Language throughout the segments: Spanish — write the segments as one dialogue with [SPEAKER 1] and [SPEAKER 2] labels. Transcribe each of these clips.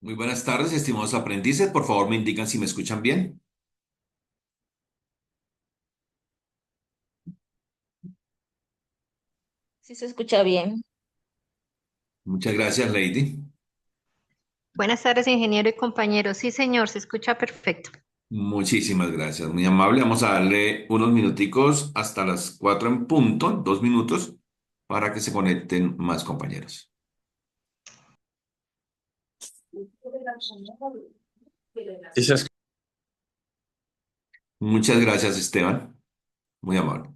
[SPEAKER 1] Muy buenas tardes, estimados aprendices. Por favor, me indican si me escuchan bien.
[SPEAKER 2] Sí se escucha bien.
[SPEAKER 1] Muchas gracias, Lady.
[SPEAKER 3] Buenas tardes, ingeniero y compañeros. Sí, señor, se escucha perfecto.
[SPEAKER 1] Muchísimas gracias, muy amable. Vamos a darle unos minuticos hasta las 4 en punto, 2 minutos, para que se conecten más compañeros.
[SPEAKER 4] Sí,
[SPEAKER 1] Muchas gracias, Esteban. Muy amable.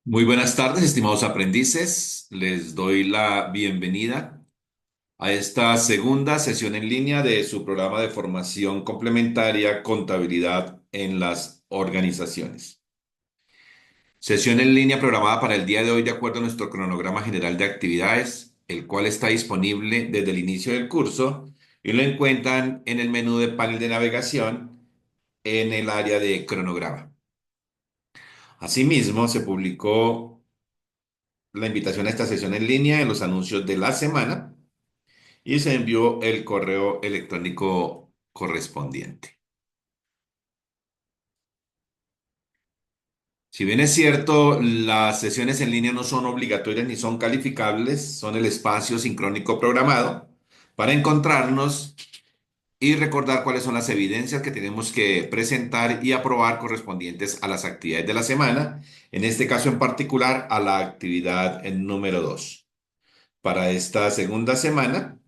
[SPEAKER 1] Muy buenas tardes, estimados aprendices. Les doy la bienvenida a esta segunda sesión en línea de su programa de formación complementaria Contabilidad en las organizaciones. Sesión en línea programada para el día de hoy de acuerdo a nuestro cronograma general de actividades, el cual está disponible desde el inicio del curso y lo encuentran en el menú de panel de navegación en el área de cronograma. Asimismo, se publicó la invitación a esta sesión en línea en los anuncios de la semana y se envió el correo electrónico correspondiente. Si bien es cierto, las sesiones en línea no son obligatorias ni son calificables, son el espacio sincrónico programado para encontrarnos y recordar cuáles son las evidencias que tenemos que presentar y aprobar correspondientes a las actividades de la semana, en este caso en particular a la actividad número 2 para esta segunda semana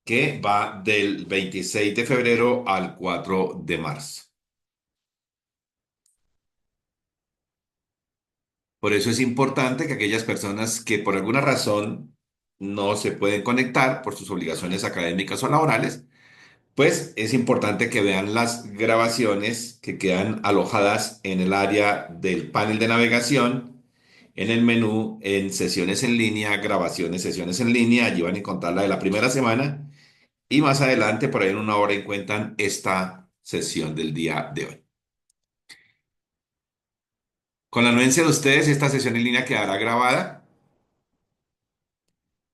[SPEAKER 1] que va del 26 de febrero al 4 de marzo. Por eso es importante que aquellas personas que por alguna razón no se pueden conectar por sus obligaciones académicas o laborales, pues es importante que vean las grabaciones que quedan alojadas en el área del panel de navegación, en el menú, en sesiones en línea, grabaciones, sesiones en línea. Allí van a encontrar la de la primera semana y más adelante, por ahí en una hora, encuentran esta sesión del día de hoy. Con la anuencia de ustedes, esta sesión en línea quedará grabada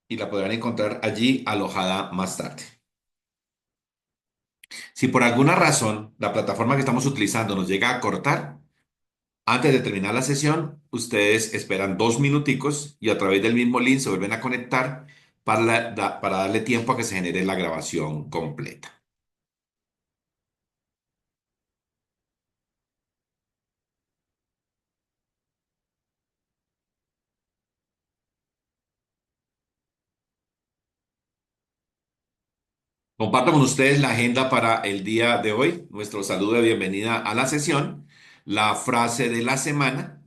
[SPEAKER 1] y la podrán encontrar allí alojada más tarde. Si por alguna razón la plataforma que estamos utilizando nos llega a cortar, antes de terminar la sesión, ustedes esperan 2 minuticos y a través del mismo link se vuelven a conectar para darle tiempo a que se genere la grabación completa. Comparto con ustedes la agenda para el día de hoy, nuestro saludo de bienvenida a la sesión, la frase de la semana.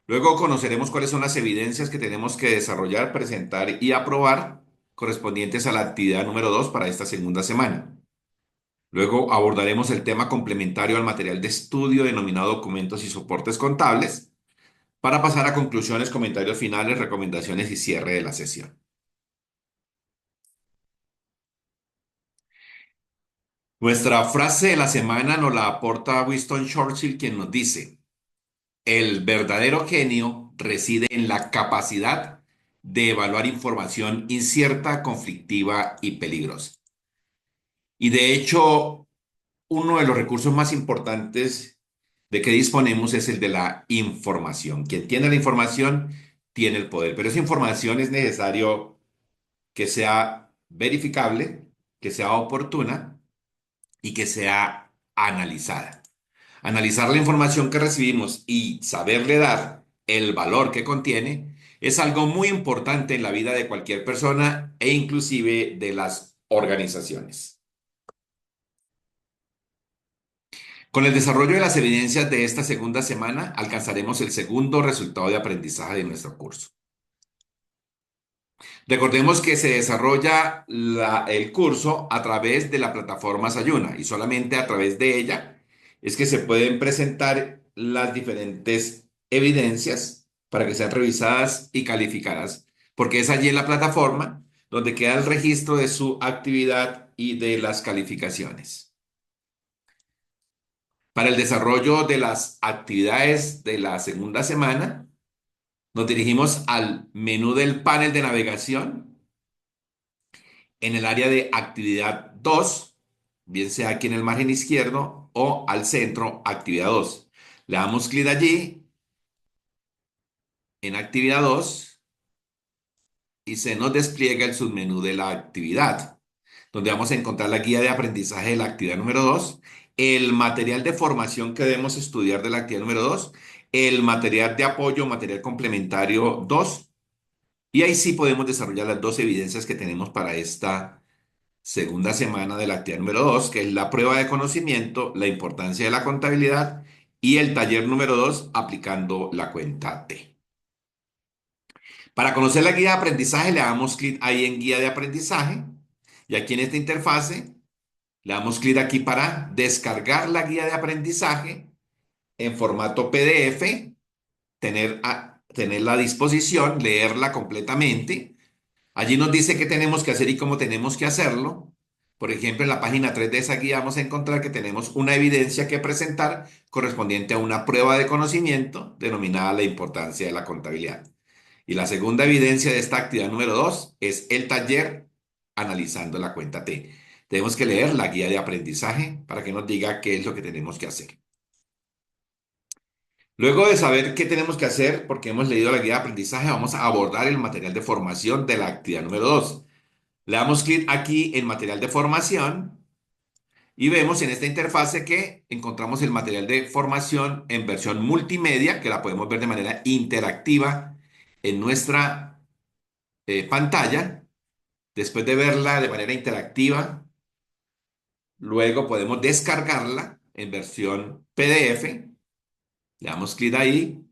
[SPEAKER 1] Luego conoceremos cuáles son las evidencias que tenemos que desarrollar, presentar y aprobar correspondientes a la actividad número 2 para esta segunda semana. Luego abordaremos el tema complementario al material de estudio denominado documentos y soportes contables para pasar a conclusiones, comentarios finales, recomendaciones y cierre de la sesión. Nuestra frase de la semana nos la aporta Winston Churchill, quien nos dice: el verdadero genio reside en la capacidad de evaluar información incierta, conflictiva y peligrosa. Y de hecho, uno de los recursos más importantes de que disponemos es el de la información. Quien tiene la información tiene el poder, pero esa información es necesario que sea verificable, que sea oportuna y que sea analizada. Analizar la información que recibimos y saberle dar el valor que contiene es algo muy importante en la vida de cualquier persona e inclusive de las organizaciones. Con el desarrollo de las evidencias de esta segunda semana, alcanzaremos el segundo resultado de aprendizaje de nuestro curso. Recordemos que se desarrolla el curso a través de la plataforma Sayuna y solamente a través de ella es que se pueden presentar las diferentes evidencias para que sean revisadas y calificadas, porque es allí en la plataforma donde queda el registro de su actividad y de las calificaciones. Para el desarrollo de las actividades de la segunda semana, nos dirigimos al menú del panel de navegación en el área de actividad 2, bien sea aquí en el margen izquierdo o al centro, actividad 2. Le damos clic allí en actividad 2 y se nos despliega el submenú de la actividad, donde vamos a encontrar la guía de aprendizaje de la actividad número 2, el material de formación que debemos estudiar de la actividad número 2, el material de apoyo, material complementario 2, y ahí sí podemos desarrollar las dos evidencias que tenemos para esta segunda semana de la actividad número 2, que es la prueba de conocimiento, la importancia de la contabilidad y el taller número 2, aplicando la cuenta T. Para conocer la guía de aprendizaje, le damos clic ahí en guía de aprendizaje y aquí en esta interfase le damos clic aquí para descargar la guía de aprendizaje en formato PDF, tenerla a disposición, leerla completamente. Allí nos dice qué tenemos que hacer y cómo tenemos que hacerlo. Por ejemplo, en la página 3 de esa guía vamos a encontrar que tenemos una evidencia que presentar correspondiente a una prueba de conocimiento denominada la importancia de la contabilidad. Y la segunda evidencia de esta actividad número 2 es el taller analizando la cuenta T. Tenemos que leer la guía de aprendizaje para que nos diga qué es lo que tenemos que hacer. Luego de saber qué tenemos que hacer, porque hemos leído la guía de aprendizaje, vamos a abordar el material de formación de la actividad número 2. Le damos clic aquí en material de formación y vemos en esta interfase que encontramos el material de formación en versión multimedia, que la podemos ver de manera interactiva en nuestra pantalla. Después de verla de manera interactiva, luego podemos descargarla en versión PDF. Le damos clic ahí,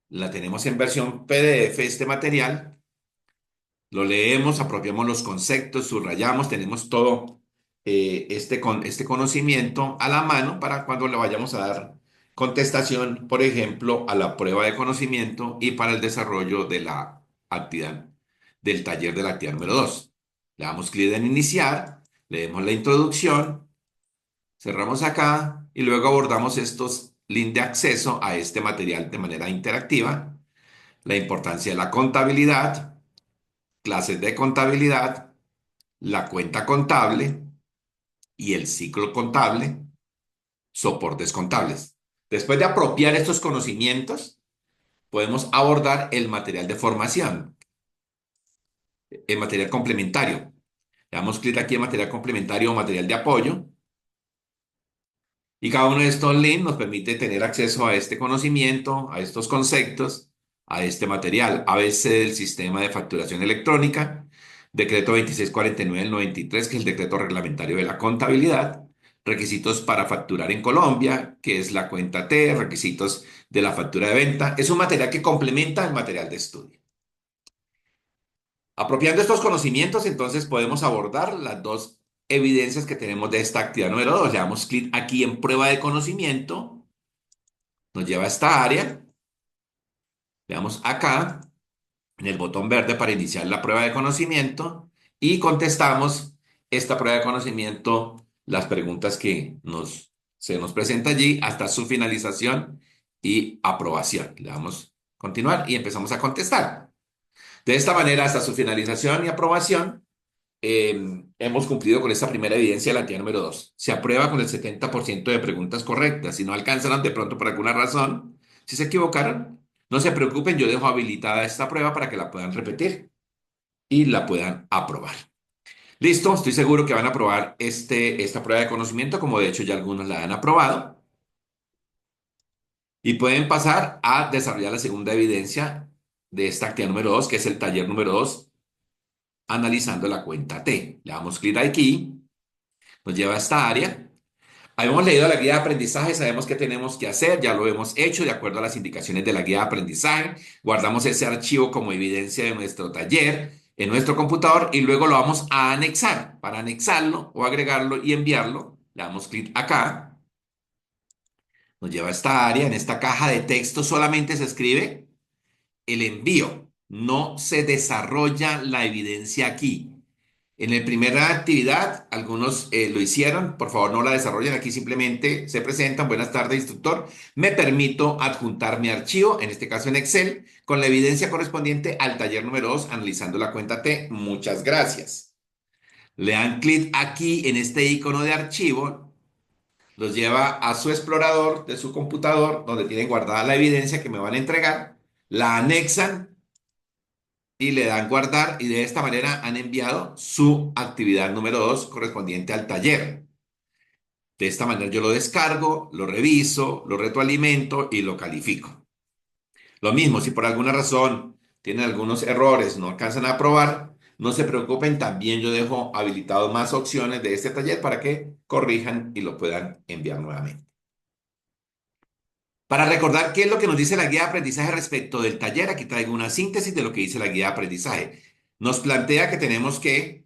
[SPEAKER 1] la tenemos en versión PDF, este material. Lo leemos, apropiamos los conceptos, subrayamos, tenemos todo este conocimiento a la mano para cuando le vayamos a dar contestación, por ejemplo, a la prueba de conocimiento y para el desarrollo de la actividad, del taller de la actividad número 2. Le damos clic en iniciar, leemos la introducción, cerramos acá y luego abordamos estos links de acceso a este material de manera interactiva, la importancia de la contabilidad, clases de contabilidad, la cuenta contable y el ciclo contable, soportes contables. Después de apropiar estos conocimientos, podemos abordar el material de formación, el material complementario. Le damos clic aquí en material complementario o material de apoyo y cada uno de estos links nos permite tener acceso a este conocimiento, a estos conceptos, a este material. ABC del sistema de facturación electrónica, decreto 2649 del 93, que es el decreto reglamentario de la contabilidad, requisitos para facturar en Colombia, que es la cuenta T, requisitos de la factura de venta. Es un material que complementa el material de estudio. Apropiando estos conocimientos, entonces podemos abordar las dos evidencias que tenemos de esta actividad número 2. Le damos clic aquí en prueba de conocimiento, nos lleva a esta área Le damos acá en el botón verde para iniciar la prueba de conocimiento y contestamos esta prueba de conocimiento, las preguntas que se nos presenta allí hasta su finalización y aprobación. Le damos continuar y empezamos a contestar. De esta manera, hasta su finalización y aprobación, hemos cumplido con esta primera evidencia de la actividad número 2. Se aprueba con el 70% de preguntas correctas. Si no alcanzaron de pronto por alguna razón, si se equivocaron, no se preocupen, yo dejo habilitada esta prueba para que la puedan repetir y la puedan aprobar. Listo, estoy seguro que van a aprobar esta prueba de conocimiento, como de hecho ya algunos la han aprobado, y pueden pasar a desarrollar la segunda evidencia de esta actividad número 2, que es el taller número 2, analizando la cuenta T. Le damos clic aquí, nos lleva a esta área. Habíamos leído la guía de aprendizaje, sabemos qué tenemos que hacer, ya lo hemos hecho de acuerdo a las indicaciones de la guía de aprendizaje. Guardamos ese archivo como evidencia de nuestro taller en nuestro computador y luego lo vamos a anexar. Para anexarlo o agregarlo y enviarlo, le damos clic acá, nos lleva a esta área. En esta caja de texto solamente se escribe el envío, no se desarrolla la evidencia aquí. En la primera actividad, algunos lo hicieron, por favor no la desarrollen, aquí simplemente se presentan, buenas tardes, instructor, me permito adjuntar mi archivo, en este caso en Excel, con la evidencia correspondiente al taller número 2, analizando la cuenta T, muchas gracias. Le dan clic aquí en este icono de archivo, los lleva a su explorador de su computador, donde tienen guardada la evidencia que me van a entregar, la anexan y le dan guardar y de esta manera han enviado su actividad número 2 correspondiente al taller. De esta manera yo lo descargo, lo reviso, lo retroalimento y lo califico. Lo mismo, si por alguna razón tienen algunos errores, no alcanzan a aprobar, no se preocupen, también yo dejo habilitado más opciones de este taller para que corrijan y lo puedan enviar nuevamente. Para recordar qué es lo que nos dice la guía de aprendizaje respecto del taller, aquí traigo una síntesis de lo que dice la guía de aprendizaje. Nos plantea que tenemos que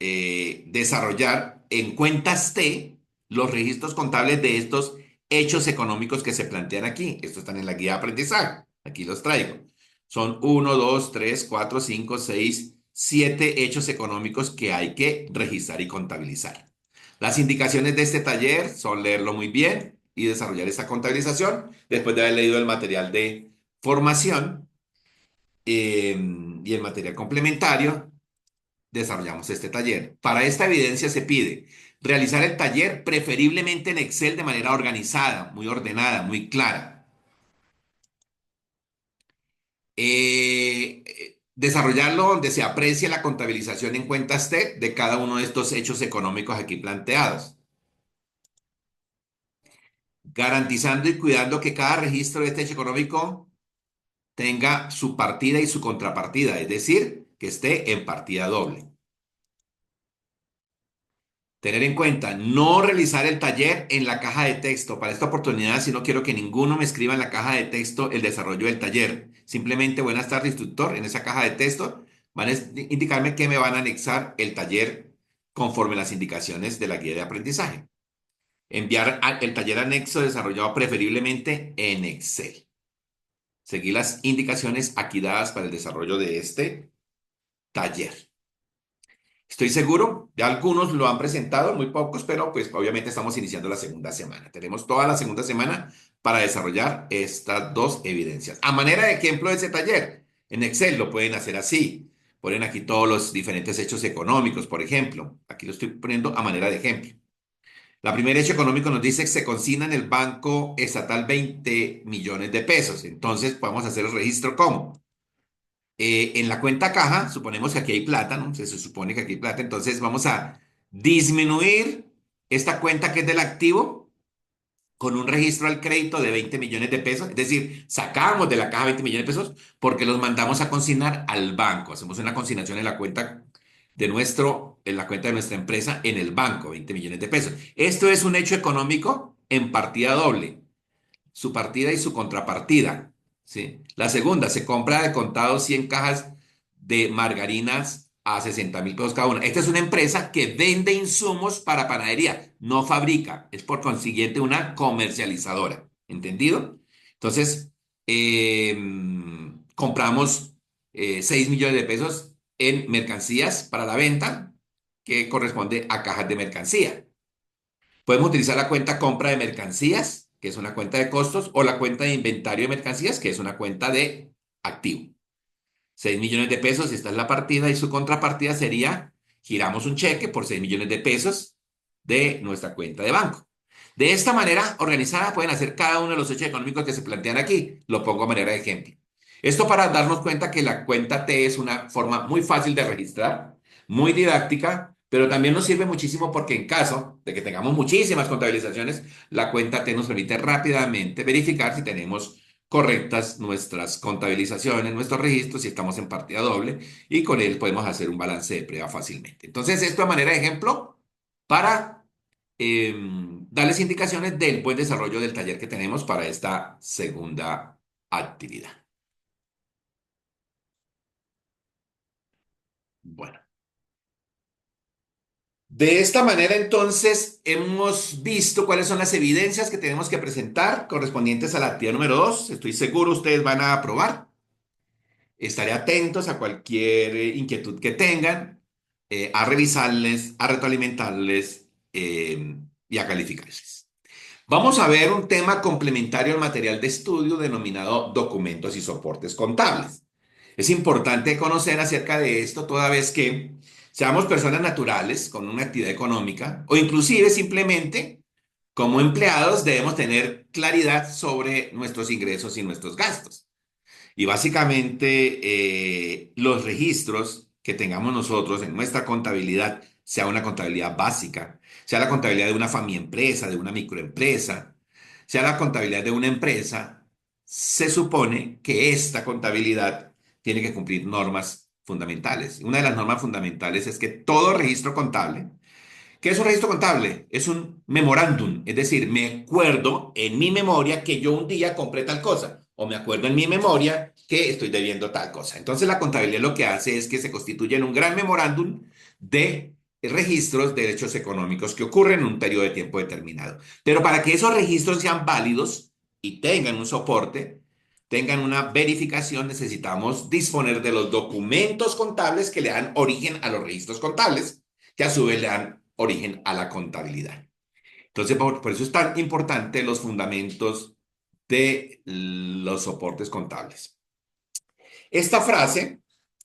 [SPEAKER 1] desarrollar en cuentas T los registros contables de estos hechos económicos que se plantean aquí. Estos están en la guía de aprendizaje. Aquí los traigo. Son uno, 2, 3, 4, 5, 6, 7 hechos económicos que hay que registrar y contabilizar. Las indicaciones de este taller son leerlo muy bien y desarrollar esta contabilización después de haber leído el material de formación y el material complementario. Desarrollamos este taller. Para esta evidencia se pide realizar el taller preferiblemente en Excel de manera organizada, muy ordenada, muy clara. Desarrollarlo donde se aprecie la contabilización en cuentas T de cada uno de estos hechos económicos aquí planteados, garantizando y cuidando que cada registro de este hecho económico tenga su partida y su contrapartida, es decir, que esté en partida doble. Tener en cuenta, no realizar el taller en la caja de texto. Para esta oportunidad, si no quiero que ninguno me escriba en la caja de texto el desarrollo del taller. Simplemente, buenas tardes, instructor. En esa caja de texto van a indicarme que me van a anexar el taller conforme las indicaciones de la guía de aprendizaje. Enviar el taller anexo desarrollado preferiblemente en Excel. Seguir las indicaciones aquí dadas para el desarrollo de este taller. Estoy seguro, de algunos lo han presentado, muy pocos, pero pues obviamente estamos iniciando la segunda semana. Tenemos toda la segunda semana para desarrollar estas dos evidencias. A manera de ejemplo de ese taller, en Excel lo pueden hacer así. Ponen aquí todos los diferentes hechos económicos, por ejemplo. Aquí lo estoy poniendo a manera de ejemplo. La primera hecho económico nos dice que se consigna en el Banco Estatal 20 millones de pesos. Entonces podemos hacer el registro ¿cómo? En la cuenta caja, suponemos que aquí hay plata, ¿no? Se supone que aquí hay plata, entonces vamos a disminuir esta cuenta que es del activo con un registro al crédito de 20 millones de pesos, es decir, sacamos de la caja 20 millones de pesos porque los mandamos a consignar al banco, hacemos una consignación en la cuenta de nuestra empresa en el banco, 20 millones de pesos. Esto es un hecho económico en partida doble, su partida y su contrapartida, ¿sí? La segunda, se compra de contado 100 cajas de margarinas a 60.000 pesos cada una. Esta es una empresa que vende insumos para panadería, no fabrica, es por consiguiente una comercializadora, ¿entendido? Entonces, compramos 6 millones de pesos en mercancías para la venta, que corresponde a cajas de mercancía. Podemos utilizar la cuenta compra de mercancías, que es una cuenta de costos, o la cuenta de inventario de mercancías, que es una cuenta de activo. 6 millones de pesos, esta es la partida, y su contrapartida sería, giramos un cheque por 6 millones de pesos de nuestra cuenta de banco. De esta manera organizada pueden hacer cada uno de los hechos económicos que se plantean aquí. Lo pongo a manera de ejemplo. Esto para darnos cuenta que la cuenta T es una forma muy fácil de registrar, muy didáctica, pero también nos sirve muchísimo porque en caso de que tengamos muchísimas contabilizaciones, la cuenta T nos permite rápidamente verificar si tenemos correctas nuestras contabilizaciones, nuestros registros, si estamos en partida doble, y con él podemos hacer un balance de prueba fácilmente. Entonces, esto a manera de ejemplo para darles indicaciones del buen desarrollo del taller que tenemos para esta segunda actividad. Bueno, de esta manera entonces hemos visto cuáles son las evidencias que tenemos que presentar correspondientes a la actividad número 2. Estoy seguro ustedes van a aprobar. Estaré atentos a cualquier inquietud que tengan, a revisarles, a retroalimentarles y a calificarles. Vamos a ver un tema complementario al material de estudio denominado documentos y soportes contables. Es importante conocer acerca de esto toda vez que seamos personas naturales con una actividad económica o inclusive simplemente como empleados debemos tener claridad sobre nuestros ingresos y nuestros gastos. Y básicamente los registros que tengamos nosotros en nuestra contabilidad, sea una contabilidad básica, sea la contabilidad de una familia empresa, de una microempresa, sea la contabilidad de una empresa, se supone que esta contabilidad tiene que cumplir normas fundamentales. Una de las normas fundamentales es que todo registro contable, ¿qué es un registro contable? Es un memorándum, es decir, me acuerdo en mi memoria que yo un día compré tal cosa, o me acuerdo en mi memoria que estoy debiendo tal cosa. Entonces la contabilidad lo que hace es que se constituye en un gran memorándum de registros de hechos económicos que ocurren en un periodo de tiempo determinado. Pero para que esos registros sean válidos y tengan un soporte, tengan una verificación, necesitamos disponer de los documentos contables que le dan origen a los registros contables, que a su vez le dan origen a la contabilidad. Entonces, por eso es tan importante los fundamentos de los soportes contables. Esta frase,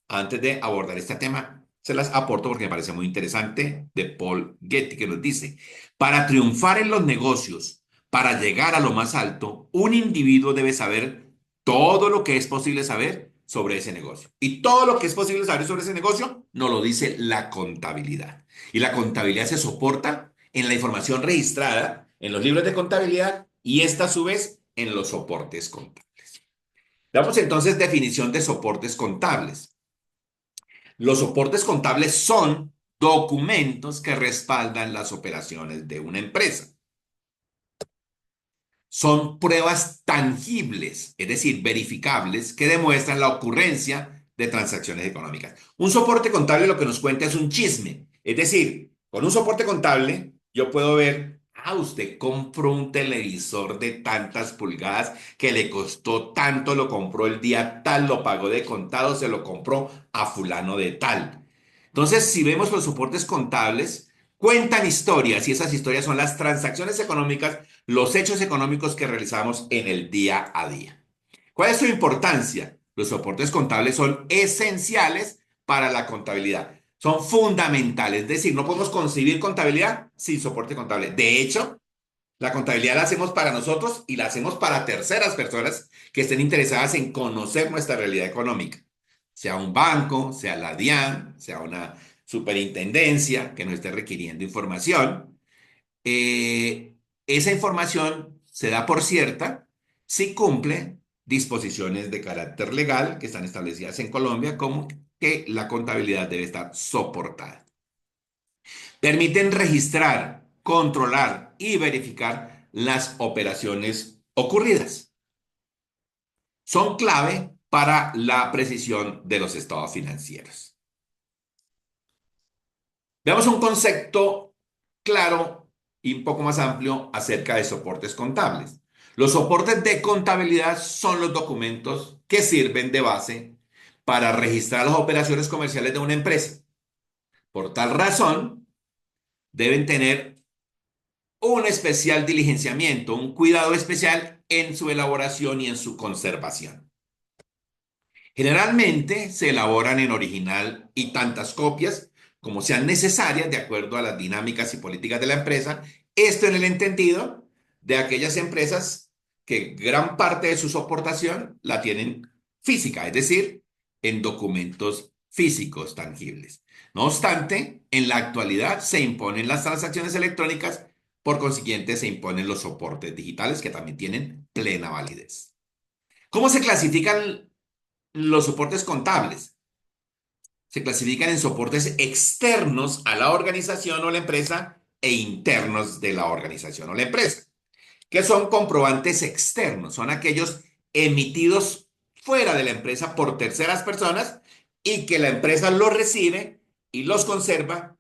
[SPEAKER 1] antes de abordar este tema, se las aporto porque me parece muy interesante, de Paul Getty, que nos dice, para triunfar en los negocios, para llegar a lo más alto, un individuo debe saber todo lo que es posible saber sobre ese negocio. Y todo lo que es posible saber sobre ese negocio nos lo dice la contabilidad. Y la contabilidad se soporta en la información registrada en los libros de contabilidad y esta a su vez en los soportes contables. Damos entonces definición de soportes contables. Los soportes contables son documentos que respaldan las operaciones de una empresa. Son pruebas tangibles, es decir, verificables, que demuestran la ocurrencia de transacciones económicas. Un soporte contable lo que nos cuenta es un chisme. Es decir, con un soporte contable yo puedo ver, usted compró un televisor de tantas pulgadas que le costó tanto, lo compró el día tal, lo pagó de contado, se lo compró a fulano de tal. Entonces, si vemos los soportes contables, cuentan historias y esas historias son las transacciones económicas, los hechos económicos que realizamos en el día a día. ¿Cuál es su importancia? Los soportes contables son esenciales para la contabilidad. Son fundamentales. Es decir, no podemos concebir contabilidad sin soporte contable. De hecho, la contabilidad la hacemos para nosotros y la hacemos para terceras personas que estén interesadas en conocer nuestra realidad económica. Sea un banco, sea la DIAN, sea una superintendencia que nos esté requiriendo información. Esa información se da por cierta si cumple disposiciones de carácter legal que están establecidas en Colombia, como que la contabilidad debe estar soportada. Permiten registrar, controlar y verificar las operaciones ocurridas. Son clave para la precisión de los estados financieros. Veamos un concepto claro y un poco más amplio acerca de soportes contables. Los soportes de contabilidad son los documentos que sirven de base para registrar las operaciones comerciales de una empresa. Por tal razón, deben tener un especial diligenciamiento, un cuidado especial en su elaboración y en su conservación. Generalmente se elaboran en original y tantas copias como sean necesarias de acuerdo a las dinámicas y políticas de la empresa. Esto en el entendido de aquellas empresas que gran parte de su soportación la tienen física, es decir, en documentos físicos tangibles. No obstante, en la actualidad se imponen las transacciones electrónicas, por consiguiente se imponen los soportes digitales que también tienen plena validez. ¿Cómo se clasifican los soportes contables? Se clasifican en soportes externos a la organización o la empresa e internos de la organización o la empresa. ¿Qué son comprobantes externos? Son aquellos emitidos fuera de la empresa por terceras personas y que la empresa los recibe y los conserva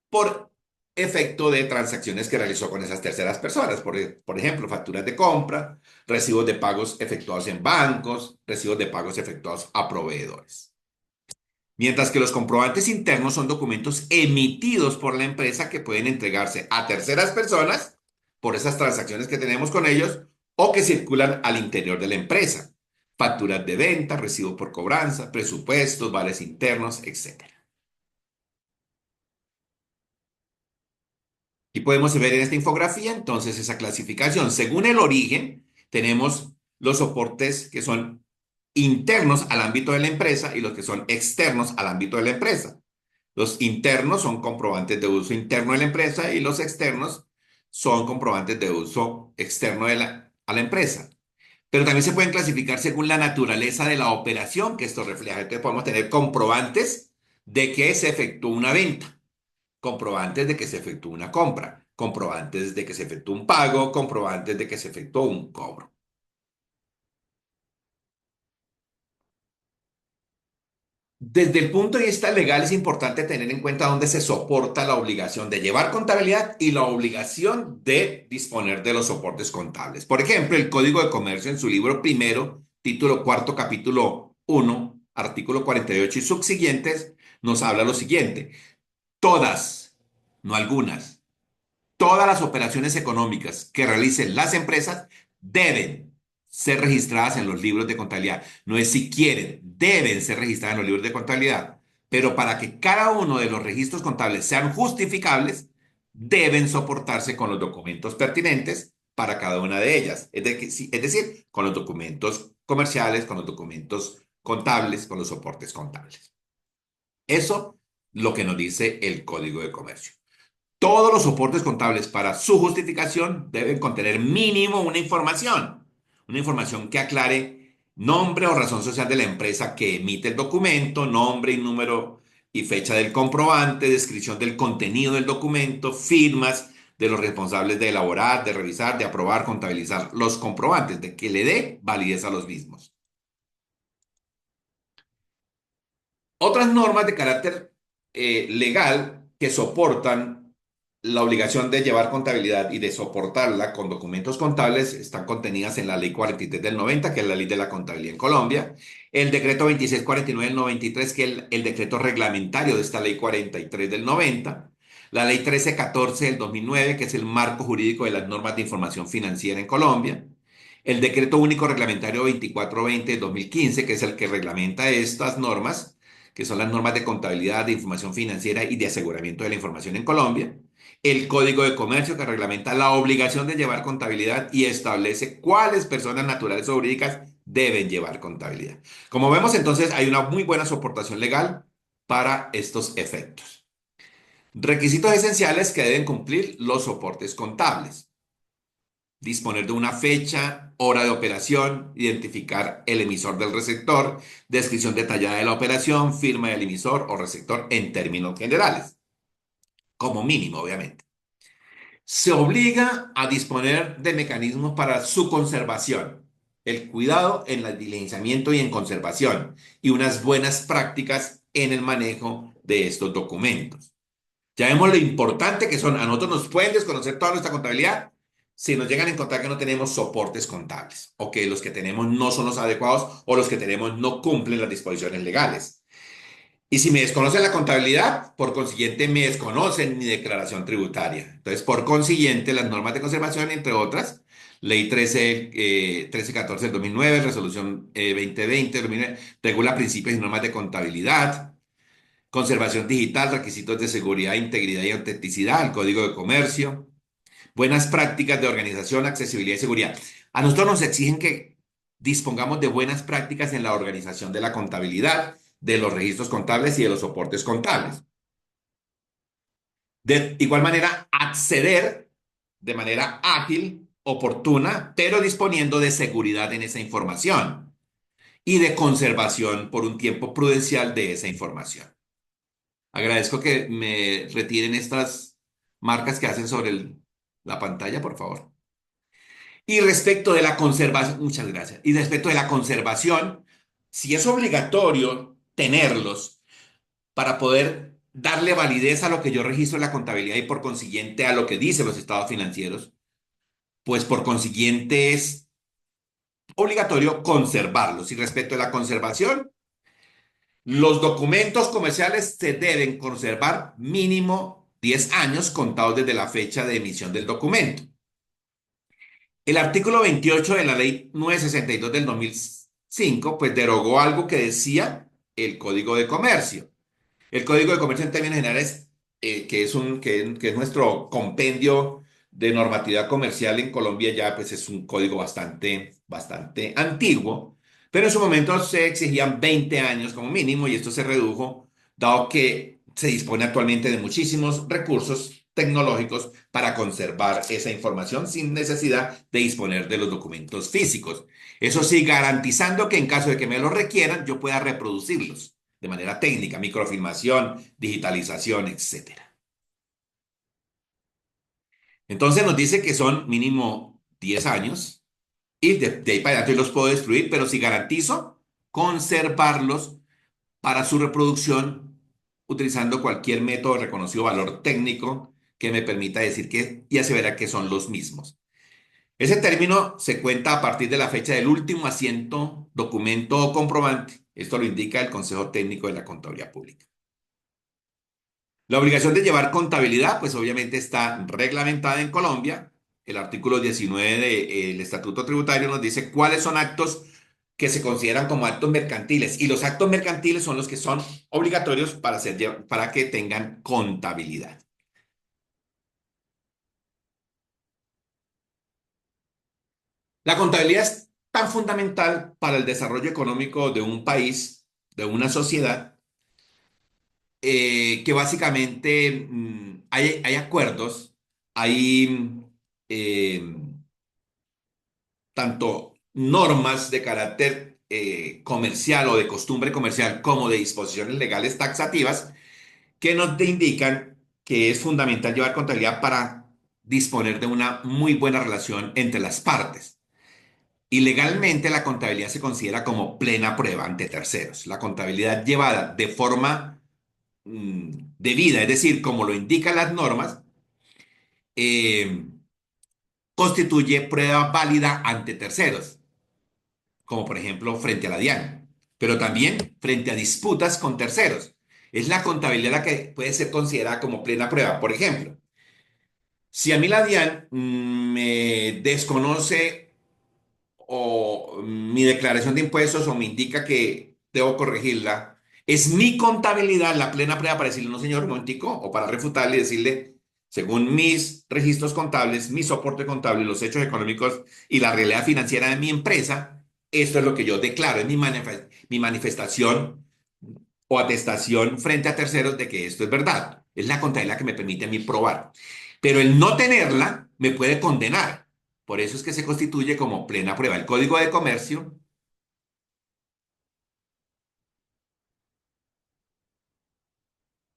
[SPEAKER 1] por efecto de transacciones que realizó con esas terceras personas. Por ejemplo, facturas de compra, recibos de pagos efectuados en bancos, recibos de pagos efectuados a proveedores. Mientras que los comprobantes internos son documentos emitidos por la empresa que pueden entregarse a terceras personas por esas transacciones que tenemos con ellos o que circulan al interior de la empresa. Facturas de venta, recibo por cobranza, presupuestos, vales internos, etcétera. Y podemos ver en esta infografía entonces esa clasificación. Según el origen, tenemos los soportes que son internos al ámbito de la empresa y los que son externos al ámbito de la empresa. Los internos son comprobantes de uso interno de la empresa y los externos son comprobantes de uso externo a la empresa. Pero también se pueden clasificar según la naturaleza de la operación que esto refleja. Entonces podemos tener comprobantes de que se efectuó una venta, comprobantes de que se efectuó una compra, comprobantes de que se efectuó un pago, comprobantes de que se efectuó un cobro. Desde el punto de vista legal es importante tener en cuenta dónde se soporta la obligación de llevar contabilidad y la obligación de disponer de los soportes contables. Por ejemplo, el Código de Comercio en su libro primero, título cuarto, capítulo 1, artículo 48 y subsiguientes, nos habla lo siguiente. Todas, no algunas, todas las operaciones económicas que realicen las empresas deben ser registradas en los libros de contabilidad. No es si quieren, deben ser registradas en los libros de contabilidad. Pero para que cada uno de los registros contables sean justificables, deben soportarse con los documentos pertinentes para cada una de ellas. Es decir, con los documentos comerciales, con los documentos contables, con los soportes contables. Eso lo que nos dice el Código de Comercio. Todos los soportes contables para su justificación deben contener mínimo una información que aclare nombre o razón social de la empresa que emite el documento, nombre y número y fecha del comprobante, descripción del contenido del documento, firmas de los responsables de elaborar, de revisar, de aprobar, contabilizar los comprobantes, de que le dé validez a los mismos. Otras normas de carácter legal que soportan la obligación de llevar contabilidad y de soportarla con documentos contables están contenidas en la Ley 43 del 90, que es la Ley de la Contabilidad en Colombia, el Decreto 2649 del 93, que es el decreto reglamentario de esta Ley 43 del 90, la Ley 1314 del 2009, que es el marco jurídico de las normas de información financiera en Colombia, el Decreto Único Reglamentario 2420 del 2015, que es el que reglamenta estas normas, que son las normas de contabilidad, de información financiera y de aseguramiento de la información en Colombia, el Código de Comercio que reglamenta la obligación de llevar contabilidad y establece cuáles personas naturales o jurídicas deben llevar contabilidad. Como vemos, entonces hay una muy buena soportación legal para estos efectos. Requisitos esenciales que deben cumplir los soportes contables. Disponer de una fecha, hora de operación, identificar el emisor del receptor, descripción detallada de la operación, firma del emisor o receptor en términos generales, como mínimo, obviamente. Se obliga a disponer de mecanismos para su conservación, el cuidado en el diligenciamiento y en conservación, y unas buenas prácticas en el manejo de estos documentos. Ya vemos lo importante que son. A nosotros nos pueden desconocer toda nuestra contabilidad, si nos llegan a encontrar que no tenemos soportes contables o que los que tenemos no son los adecuados o los que tenemos no cumplen las disposiciones legales. Y si me desconocen la contabilidad, por consiguiente me desconocen mi declaración tributaria. Entonces, por consiguiente, las normas de conservación, entre otras, Ley 1314 del 2009, Resolución 2020 del 2009, regula principios y normas de contabilidad, conservación digital, requisitos de seguridad, integridad y autenticidad, el Código de Comercio, buenas prácticas de organización, accesibilidad y seguridad. A nosotros nos exigen que dispongamos de buenas prácticas en la organización de la contabilidad, de los registros contables y de los soportes contables. De igual manera, acceder de manera ágil, oportuna, pero disponiendo de seguridad en esa información y de conservación por un tiempo prudencial de esa información. Agradezco que me retiren estas marcas que hacen sobre la pantalla, por favor. Y respecto de la conservación, muchas gracias. Y respecto de la conservación, si es obligatorio tenerlos para poder darle validez a lo que yo registro en la contabilidad y por consiguiente a lo que dicen los estados financieros, pues por consiguiente es obligatorio conservarlos. Y respecto a la conservación, los documentos comerciales se deben conservar mínimo 10 años contados desde la fecha de emisión del documento. El artículo 28 de la ley 962 del 2005, pues derogó algo que decía el Código de Comercio. El Código de Comercio en términos generales, que es nuestro compendio de normatividad comercial en Colombia, ya pues es un código bastante antiguo, pero en su momento se exigían 20 años como mínimo y esto se redujo, dado que se dispone actualmente de muchísimos recursos tecnológicos para conservar esa información sin necesidad de disponer de los documentos físicos. Eso sí, garantizando que en caso de que me lo requieran, yo pueda reproducirlos de manera técnica, microfilmación, digitalización, etcétera. Entonces nos dice que son mínimo 10 años y de ahí para adelante los puedo destruir, pero si garantizo conservarlos para su reproducción utilizando cualquier método de reconocido valor técnico que me permita decir que ya se verá que son los mismos. Ese término se cuenta a partir de la fecha del último asiento, documento o comprobante. Esto lo indica el Consejo Técnico de la Contaduría Pública. La obligación de llevar contabilidad, pues obviamente está reglamentada en Colombia. El artículo 19 del Estatuto Tributario nos dice cuáles son actos que se consideran como actos mercantiles. Y los actos mercantiles son los que son obligatorios para que tengan contabilidad. La contabilidad es tan fundamental para el desarrollo económico de un país, de una sociedad, que básicamente hay acuerdos, hay tanto normas de carácter comercial o de costumbre comercial como de disposiciones legales taxativas que nos indican que es fundamental llevar contabilidad para disponer de una muy buena relación entre las partes. Y legalmente la contabilidad se considera como plena prueba ante terceros. La contabilidad llevada de forma debida, es decir, como lo indican las normas, eh, constituye prueba válida ante terceros, como por ejemplo frente a la DIAN, pero también frente a disputas con terceros. Es la contabilidad la que puede ser considerada como plena prueba. Por ejemplo, si a mí la DIAN me desconoce o mi declaración de impuestos o me indica que debo corregirla, es mi contabilidad la plena prueba para decirle, no señor, un momentico, o para refutarle y decirle, según mis registros contables, mi soporte contable, los hechos económicos y la realidad financiera de mi empresa, esto es lo que yo declaro, es mi manifestación o atestación frente a terceros de que esto es verdad. Es la contabilidad que me permite a mí probar. Pero el no tenerla me puede condenar. Por eso es que se constituye como plena prueba. El Código de Comercio,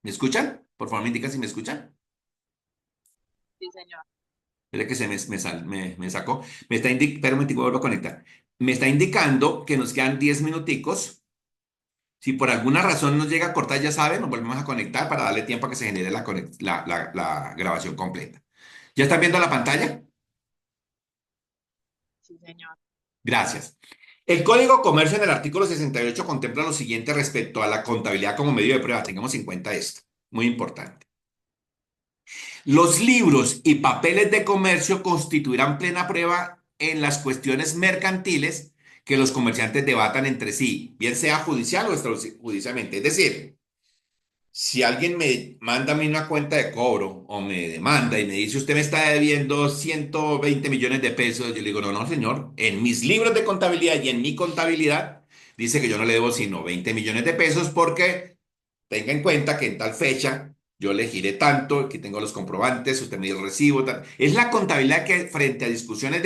[SPEAKER 1] ¿me escuchan? Por favor, me indican si me escuchan.
[SPEAKER 2] Sí, señor.
[SPEAKER 1] Espera que me sacó. Espera un momentico, vuelvo a conectar. Me está indicando que nos quedan 10 minuticos. Si por alguna razón nos llega a cortar, ya saben, nos volvemos a conectar para darle tiempo a que se genere la grabación completa. ¿Ya están viendo la pantalla?
[SPEAKER 2] señor.
[SPEAKER 1] Gracias. El Código de Comercio en el artículo 68 contempla lo siguiente respecto a la contabilidad como medio de prueba. Tengamos en cuenta esto, muy importante. Los libros y papeles de comercio constituirán plena prueba en las cuestiones mercantiles que los comerciantes debatan entre sí, bien sea judicial o extrajudicialmente. Es decir, si alguien me manda a mí una cuenta de cobro o me demanda y me dice, usted me está debiendo 120 millones de pesos, yo le digo, no, no, señor, en mis libros de contabilidad y en mi contabilidad dice que yo no le debo sino 20 millones de pesos porque tenga en cuenta que en tal fecha yo le giré tanto, aquí tengo los comprobantes, usted me dio el recibo, tal. Es la contabilidad que frente a discusiones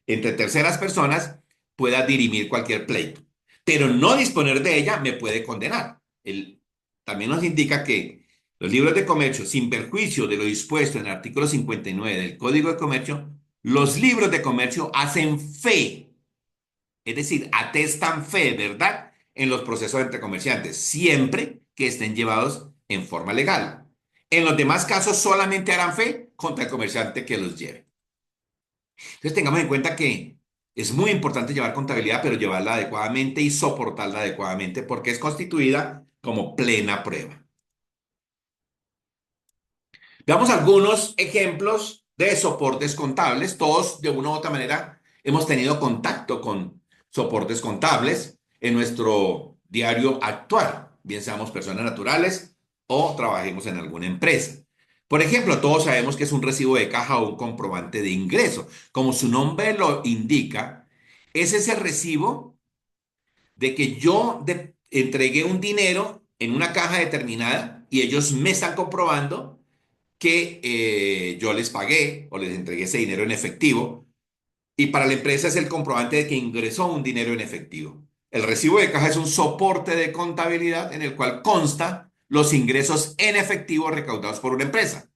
[SPEAKER 1] entre terceras personas pueda dirimir cualquier pleito. Pero no disponer de ella me puede condenar. También nos indica que los libros de comercio, sin perjuicio de lo dispuesto en el artículo 59 del Código de Comercio, los libros de comercio hacen fe, es decir, atestan fe, ¿verdad? En los procesos entre comerciantes, siempre que estén llevados en forma legal. En los demás casos solamente harán fe contra el comerciante que los lleve. Entonces tengamos en cuenta que es muy importante llevar contabilidad, pero llevarla adecuadamente y soportarla adecuadamente porque es constituida como plena prueba. Veamos algunos ejemplos de soportes contables. Todos, de una u otra manera, hemos tenido contacto con soportes contables en nuestro diario actual, bien seamos personas naturales o trabajemos en alguna empresa. Por ejemplo, todos sabemos que es un recibo de caja o un comprobante de ingreso. Como su nombre lo indica, es ese recibo de que entregué un dinero en una caja determinada y ellos me están comprobando que yo les pagué o les entregué ese dinero en efectivo y para la empresa es el comprobante de que ingresó un dinero en efectivo. El recibo de caja es un soporte de contabilidad en el cual consta los ingresos en efectivo recaudados por una empresa.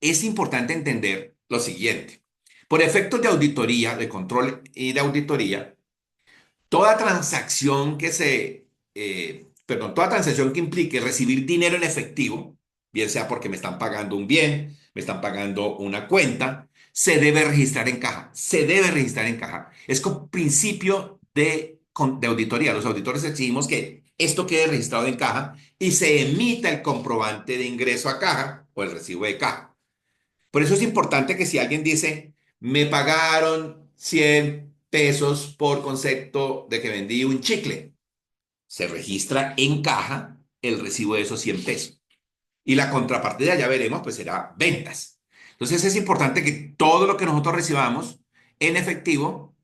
[SPEAKER 1] Es importante entender lo siguiente. Por efectos de auditoría, de control y de auditoría, toda transacción toda transacción que implique recibir dinero en efectivo, bien sea porque me están pagando un bien, me están pagando una cuenta, se debe registrar en caja. Se debe registrar en caja. Es como principio de auditoría. Los auditores exigimos que esto quede registrado en caja y se emita el comprobante de ingreso a caja o el recibo de caja. Por eso es importante que si alguien dice, me pagaron 100 pesos por concepto de que vendí un chicle, se registra en caja el recibo de esos 100 pesos. Y la contrapartida, ya veremos, pues será ventas. Entonces es importante que todo lo que nosotros recibamos en efectivo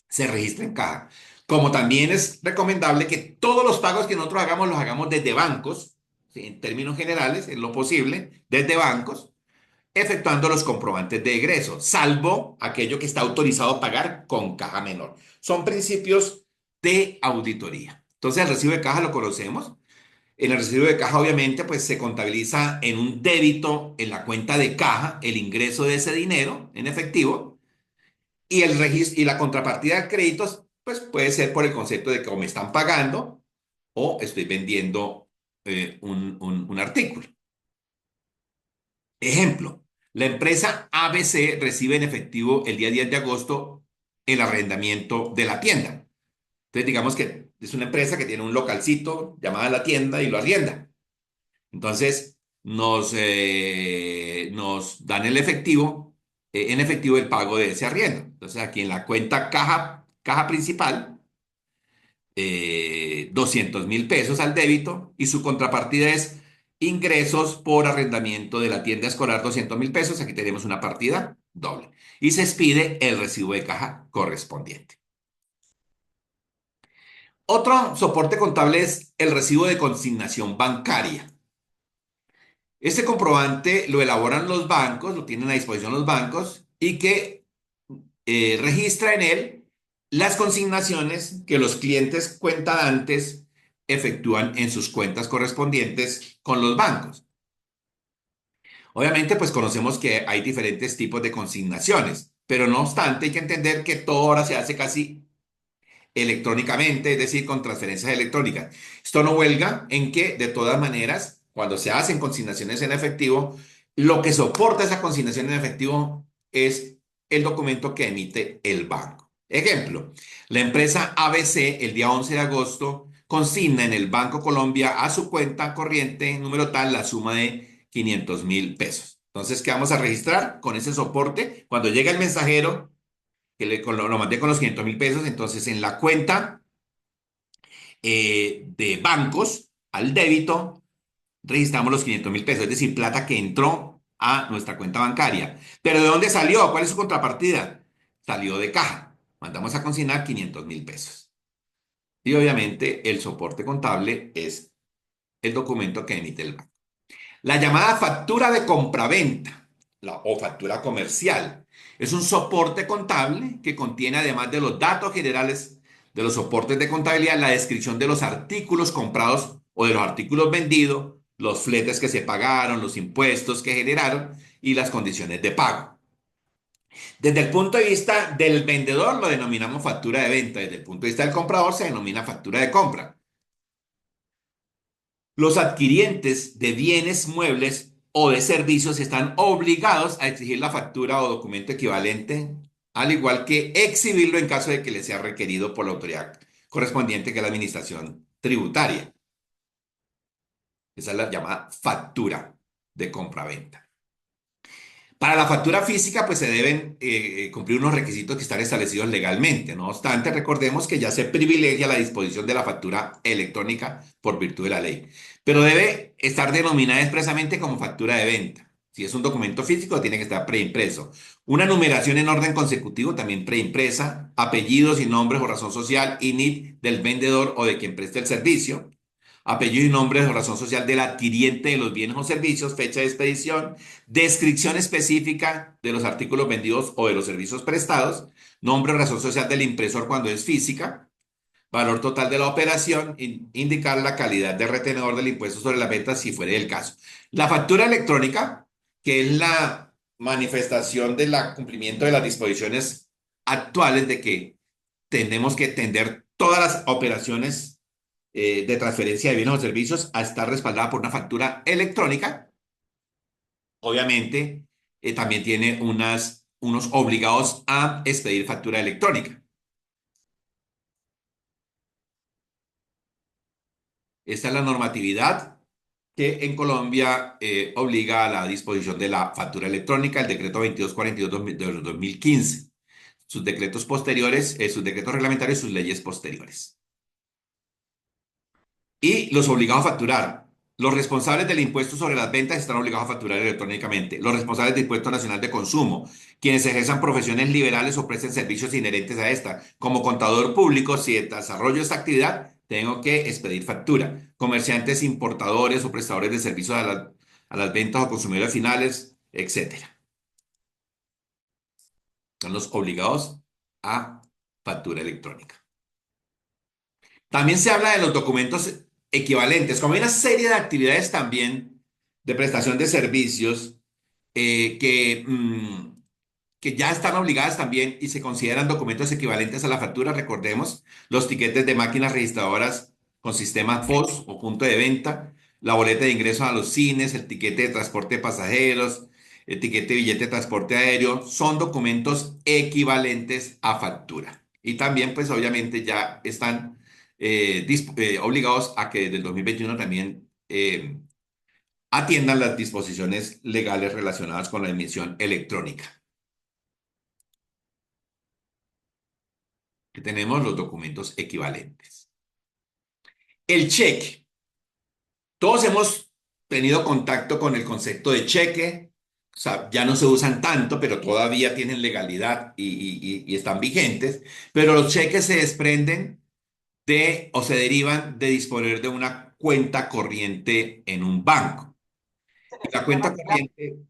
[SPEAKER 1] se registre en caja. Como también es recomendable que todos los pagos que nosotros hagamos los hagamos desde bancos, ¿sí? En términos generales, en lo posible, desde bancos efectuando los comprobantes de egreso, salvo aquello que está autorizado a pagar con caja menor. Son principios de auditoría. Entonces, el recibo de caja lo conocemos. En el recibo de caja, obviamente, pues se contabiliza en un débito en la cuenta de caja el ingreso de ese dinero en efectivo y el registro y la contrapartida de créditos, pues puede ser por el concepto de que o me están pagando o estoy vendiendo un artículo. Ejemplo, la empresa ABC recibe en efectivo el día 10 de agosto el arrendamiento de la tienda. Entonces, digamos que es una empresa que tiene un localcito llamada La Tienda y lo arrienda. Entonces, nos dan en efectivo el pago de ese arriendo. Entonces, aquí en la cuenta caja principal, 200.000 pesos al débito y su contrapartida es ingresos por arrendamiento de la tienda escolar, 200.000 pesos. Aquí tenemos una partida doble y se expide el recibo de caja correspondiente. Otro soporte contable es el recibo de consignación bancaria. Este comprobante lo elaboran los bancos, lo tienen a disposición los bancos y que registra en él las consignaciones que los clientes cuentadantes efectúan en sus cuentas correspondientes con los bancos. Obviamente, pues conocemos que hay diferentes tipos de consignaciones, pero no obstante hay que entender que todo ahora se hace casi electrónicamente, es decir, con transferencias electrónicas. Esto no huelga en que, de todas maneras, cuando se hacen consignaciones en efectivo, lo que soporta esa consignación en efectivo es el documento que emite el banco. Ejemplo, la empresa ABC el día 11 de agosto consigna en el Banco Colombia a su cuenta corriente número tal la suma de 500.000 pesos. Entonces, ¿qué vamos a registrar con ese soporte? Cuando llega el mensajero, que lo mandé con los 500.000 pesos, entonces en la cuenta de bancos, al débito, registramos los 500.000 pesos, es decir, plata que entró a nuestra cuenta bancaria. ¿Pero de dónde salió? ¿Cuál es su contrapartida? Salió de caja. Mandamos a consignar 500.000 pesos. Y obviamente el soporte contable es el documento que emite el banco. La llamada factura de compraventa o factura comercial es un soporte contable que contiene, además de los datos generales de los soportes de contabilidad, la descripción de los artículos comprados o de los artículos vendidos, los fletes que se pagaron, los impuestos que generaron y las condiciones de pago. Desde el punto de vista del vendedor lo denominamos factura de venta, desde el punto de vista del comprador se denomina factura de compra. Los adquirientes de bienes muebles o de servicios están obligados a exigir la factura o documento equivalente, al igual que exhibirlo en caso de que les sea requerido por la autoridad correspondiente, que es la administración tributaria. Esa es la llamada factura de compraventa. Para la factura física, pues se deben cumplir unos requisitos que están establecidos legalmente. No obstante, recordemos que ya se privilegia la disposición de la factura electrónica por virtud de la ley, pero debe estar denominada expresamente como factura de venta. Si es un documento físico, tiene que estar preimpreso. Una numeración en orden consecutivo, también preimpresa, apellidos y nombres o razón social, INIT del vendedor o de quien preste el servicio, apellido y nombre o razón social del adquiriente de los bienes o servicios, fecha de expedición, descripción específica de los artículos vendidos o de los servicios prestados, nombre o razón social del impresor cuando es física, valor total de la operación, indicar la calidad de retenedor del impuesto sobre las ventas si fuera el caso. La factura electrónica, que es la manifestación del cumplimiento de las disposiciones actuales de que tenemos que tender todas las operaciones de transferencia de bienes o servicios a estar respaldada por una factura electrónica. Obviamente, también tiene unos obligados a expedir factura electrónica. Esta es la normatividad que en Colombia obliga a la disposición de la factura electrónica, el decreto 2242 de 2015, sus decretos posteriores, sus decretos reglamentarios y sus leyes posteriores. Y los obligados a facturar. Los responsables del impuesto sobre las ventas están obligados a facturar electrónicamente. Los responsables del impuesto nacional de consumo, quienes ejerzan profesiones liberales o presten servicios inherentes a esta. Como contador público, si desarrollo esta actividad, tengo que expedir factura. Comerciantes, importadores o prestadores de servicios a las ventas o consumidores finales, etcétera. Son los obligados a factura electrónica. También se habla de los documentos equivalentes, como hay una serie de actividades también de prestación de servicios eh, que, mm, que ya están obligadas también y se consideran documentos equivalentes a la factura. Recordemos los tiquetes de máquinas registradoras con sistema POS o punto de venta, la boleta de ingreso a los cines, el tiquete de transporte de pasajeros, el tiquete de billete de transporte aéreo, son documentos equivalentes a factura. Y también, pues obviamente ya están obligados a que desde el 2021 también atiendan las disposiciones legales relacionadas con la emisión electrónica. Que tenemos los documentos equivalentes. El cheque. Todos hemos tenido contacto con el concepto de cheque. O sea, ya no se usan tanto, pero todavía tienen legalidad y están vigentes. Pero los cheques se desprenden o se derivan de disponer de una cuenta corriente en un banco. Y la cuenta corriente